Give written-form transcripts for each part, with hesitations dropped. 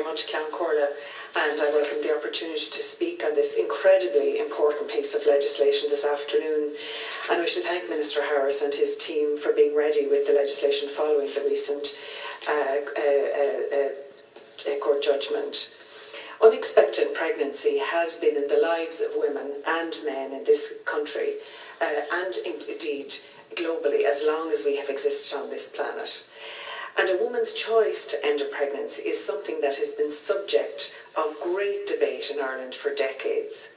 very much, Ceann Corla, and I welcome the opportunity to speak on this incredibly important piece of legislation this afternoon. And I wish to thank Minister Harris and his team for being ready with the legislation following the recent court judgment. Unexpected pregnancy has been in the lives of women and men in this country, and indeed globally, as long as we have existed on this planet. And a woman's choice to end a pregnancy is something that has been subject of great debate in Ireland for decades.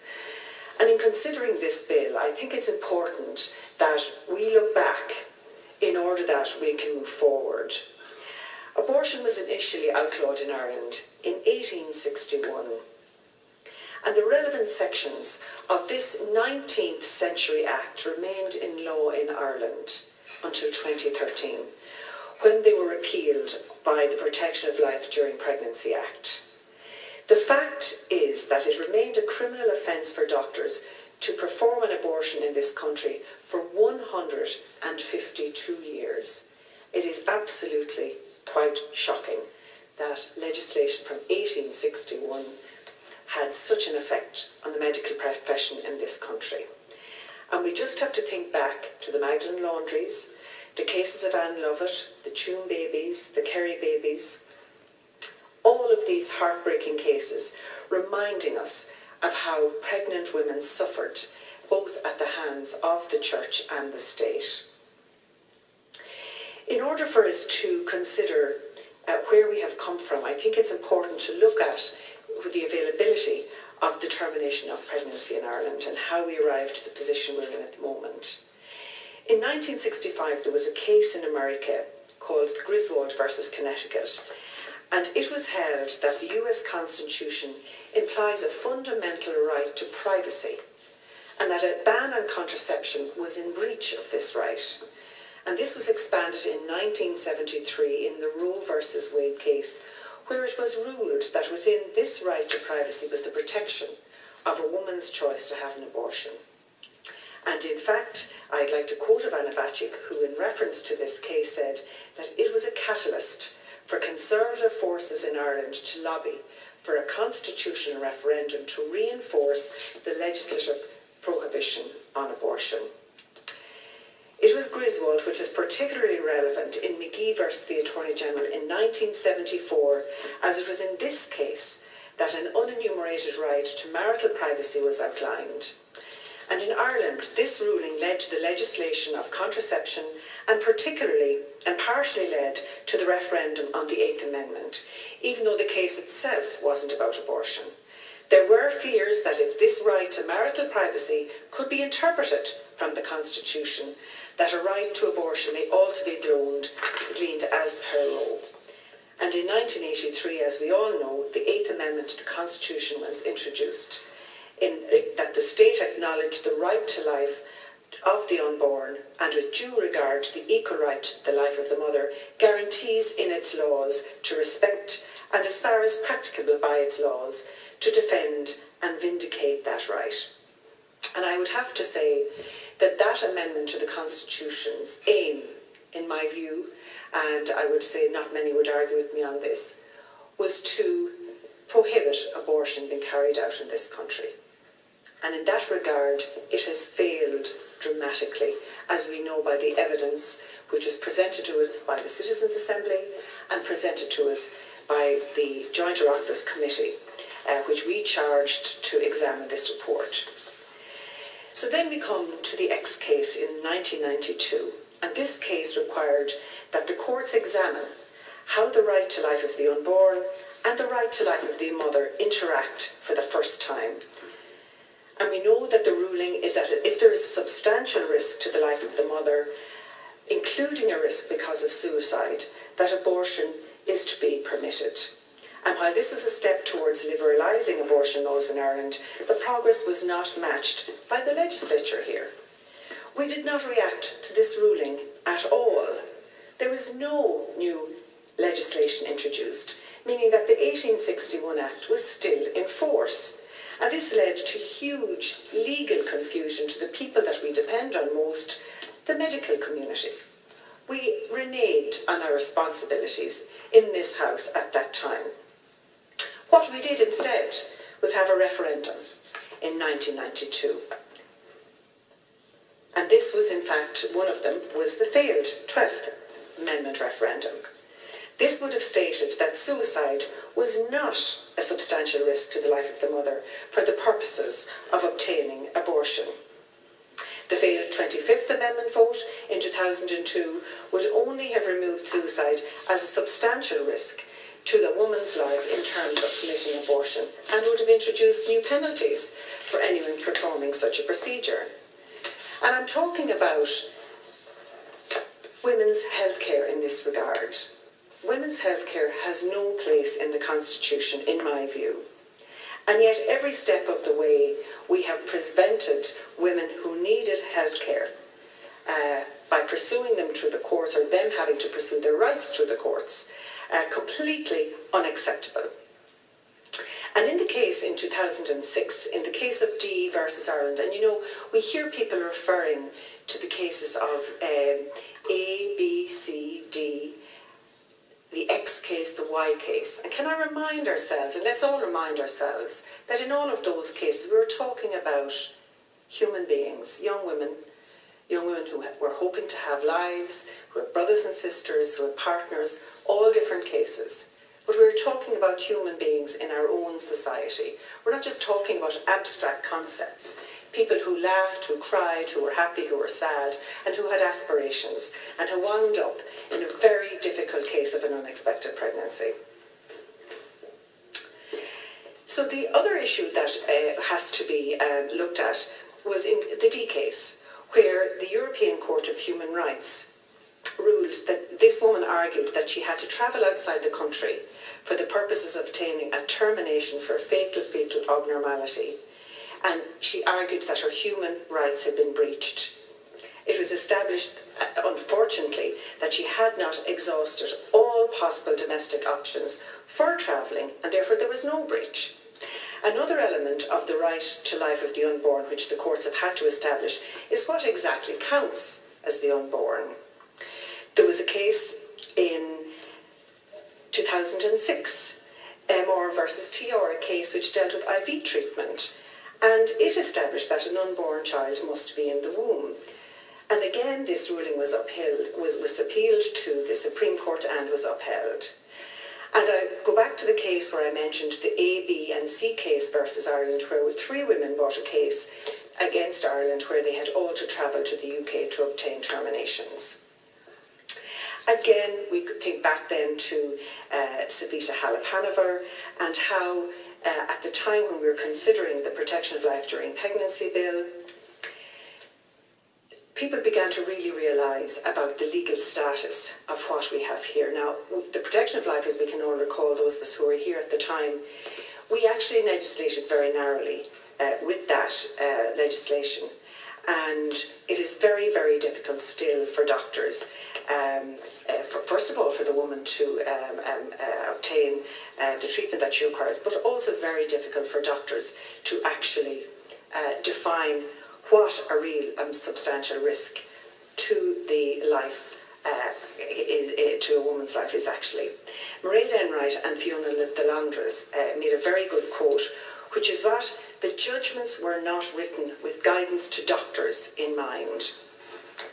And in considering this bill, I think it's important that we look back in order that we can move forward. Abortion was initially outlawed in Ireland in 1861. And the relevant sections of this 19th century act remained in law in Ireland until 2013, when they were repealed by the Protection of Life During Pregnancy Act. The fact is that it remained a criminal offence for doctors to perform an abortion in this country for 152 years. It is absolutely quite shocking that legislation from 1861 had such an effect on the medical profession in this country. And we just have to think back to the Magdalen Laundries, the cases of Anne Lovett, the Tune babies, the Kerry babies, all of these heartbreaking cases reminding us of how pregnant women suffered, both at the hands of the church and the state. In order for us to consider where we have come from, I think it's important to look at the availability of the termination of pregnancy in Ireland and how we arrived to the position we're in at the moment. In 1965, there was a case in America called Griswold versus Connecticut, and it was held that the US Constitution implies a fundamental right to privacy, and that a ban on contraception was in breach of this right. And this was expanded in 1973 in the Roe versus Wade case, where it was ruled that within this right to privacy was the protection of a woman's choice to have an abortion. And in fact, I'd like to quote Ivana Bacik, who in reference to this case said that it was a catalyst for conservative forces in Ireland to lobby for a constitutional referendum to reinforce the legislative prohibition on abortion. It was Griswold which was particularly relevant in McGee versus the Attorney General in 1974, as it was in this case that an unenumerated right to marital privacy was outlined. And in Ireland, this ruling led to the legislation of contraception and particularly and partially led to the referendum on the Eighth Amendment, even though the case itself wasn't about abortion. There were fears that if this right to marital privacy could be interpreted from the Constitution, that a right to abortion may also be gleaned as per Roe. And in 1983, as we all know, the Eighth Amendment to the Constitution was introduced, that the state acknowledged the right to life of the unborn and with due regard to the equal right to the life of the mother, guarantees in its laws to respect and, as far as practicable by its laws, to defend and vindicate that right. And I would have to say that that amendment to the Constitution's aim, in my view, and I would say not many would argue with me on this, was to prohibit abortion being carried out in this country. And in that regard, it has failed dramatically, as we know by the evidence which was presented to us by the Citizens' Assembly and presented to us by the Joint Oireachtas Committee, which we charged to examine this report. So then we come to the X case in 1992, and this case required that the courts examine how the right to life of the unborn and the right to life of the mother interact for the first time. And we know that the ruling is that if there is a substantial risk to the life of the mother, including a risk because of suicide, that abortion is to be permitted. And while this was a step towards liberalising abortion laws in Ireland, the progress was not matched by the legislature here. We did not react to this ruling at all. There was no new legislation introduced, meaning that the 1861 Act was still in force. And this led to huge legal confusion to the people that we depend on most, the medical community. We reneged on our responsibilities in this House at that time. What we did instead was have a referendum in 1992. And this was, in fact, one of them was the failed 12th Amendment referendum. This would have stated that suicide was not a substantial risk to the life of the mother for the purposes of obtaining abortion. The failed 25th Amendment vote in 2002 would only have removed suicide as a substantial risk to the woman's life in terms of committing abortion, and would have introduced new penalties for anyone performing such a procedure. And I'm talking about women's health care in this regard. Women's health care has no place in the Constitution, in my view. And yet every step of the way we have prevented women who needed health care by pursuing them through the courts, or them having to pursue their rights through the courts, completely unacceptable. And in the case in 2006, in the case of D versus Ireland, and you know, we hear people referring to the cases of A, B, C, D, the X case, the Y case. And can I remind ourselves, and let's all remind ourselves, that in all of those cases we were talking about human beings, young women who were hoping to have lives, who had brothers and sisters, who had partners, all different cases. But we were talking about human beings in our own society. We're not just talking about abstract concepts. People who laughed, who cried, who were happy, who were sad, and who had aspirations, and who wound up in a very difficult case of an unexpected pregnancy. So the other issue that has to be looked at was in the D case, where the European Court of Human Rights ruled that this woman argued that she had to travel outside the country for the purposes of obtaining a termination for a fatal fetal abnormality. And she argued that her human rights had been breached. It was established, unfortunately, that she had not exhausted all possible domestic options for travelling, and therefore there was no breach. Another element of the right to life of the unborn, which the courts have had to establish, is what exactly counts as the unborn. There was a case in 2006, MR versus TR, a case which dealt with IV treatment, and it established that an unborn child must be in the womb. And again, this ruling was upheld, was appealed to the Supreme Court and was upheld. And I go back to the case where I mentioned the A, B and C case versus Ireland, where 3 women brought a case against Ireland where they had all to travel to the UK to obtain terminations. Again, we could think back then to Savita Halappanavar, and how at the time when we were considering the Protection of Life During Pregnancy Bill, people began to really realise about the legal status of what we have here. Now, the Protection of Life, as we can all recall, those of us who were here at the time, we actually legislated very narrowly with that legislation. And it is very, very difficult still for doctors, first of all, for the woman to obtain the treatment that she requires, but also very difficult for doctors to actually define what a real substantial risk to the life, to a woman's life is actually. Mairead Enright and Fiona Delandres made a very good quote, which is that the judgments were not written with guidance to doctors in mind.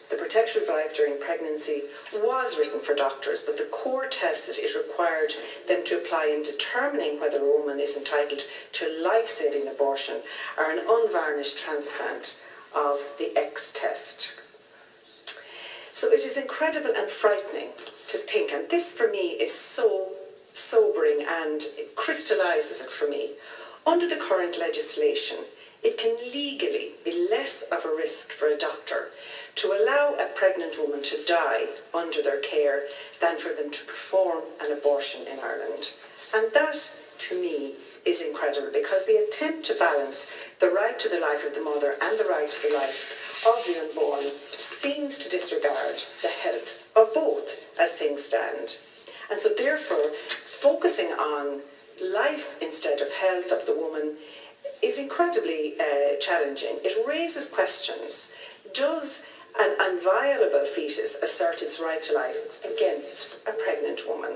The Protection of Life During Pregnancy was written for doctors, but the core test that it required them to apply in determining whether a woman is entitled to life-saving abortion are an unvarnished transplant of the X test. So it is incredible and frightening to think, and this for me is so sobering and it crystallises it for me. Under the current legislation, it can legally be less of a risk for a doctor to allow a pregnant woman to die under their care than for them to perform an abortion in Ireland. And that, to me, is incredible, because the attempt to balance the right to the life of the mother and the right to the life of the unborn seems to disregard the health of both as things stand. And so therefore, focusing on life instead of health of the woman is incredibly challenging. It raises questions. Does an inviolable fetus assert its right to life against a pregnant woman?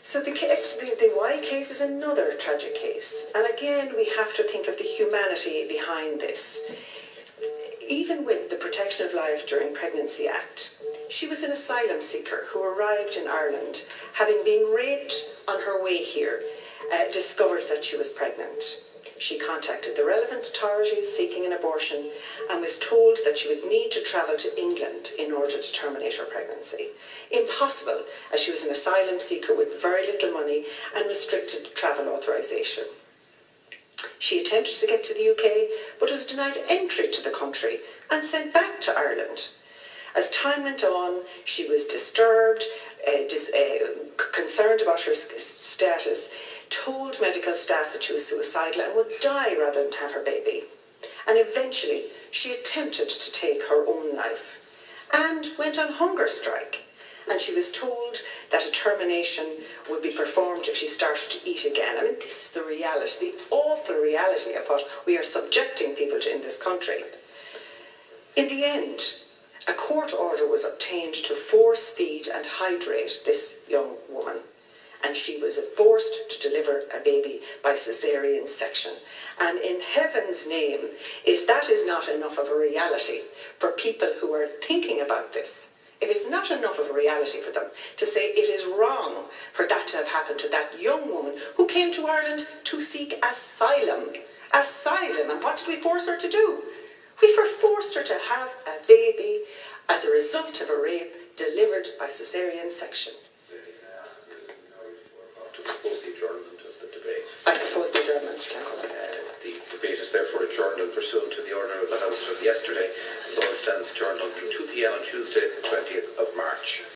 So the Y case is another tragic case. And again, we have to think of the humanity behind this. Even with the Protection of Life During Pregnancy Act, she was an asylum seeker who arrived in Ireland, having been raped on her way here, discovered that she was pregnant. She contacted the relevant authorities seeking an abortion and was told that she would need to travel to England in order to terminate her pregnancy. Impossible, as she was an asylum seeker with very little money and restricted travel authorisation. She attempted to get to the UK, but was denied entry to the country and sent back to Ireland. As time went on, she was disturbed, concerned about her status, told medical staff that she was suicidal and would die rather than have her baby. And eventually, she attempted to take her own life and went on hunger strike. And she was told that a termination would be performed if she started to eat again. I mean, this is the reality, the awful reality of what we are subjecting people to in this country. In the end, a court order was obtained to force feed and hydrate this young woman, and she was forced to deliver a baby by caesarean section. And in heaven's name, if that is not enough of a reality for people who are thinking about this, if it's not enough of a reality for them to say it is wrong for that to have happened to that young woman who came to Ireland to seek asylum. Asylum, and what did we force her to do? We forced her to have a baby as a result of a rape delivered by caesarean section. To propose the adjournment of the debate. I propose the adjournment, Councillor. The debate is therefore adjourned and pursuant to the order of the House of yesterday. The vote stands adjourned until 2 p.m. on Tuesday, the 20th of March.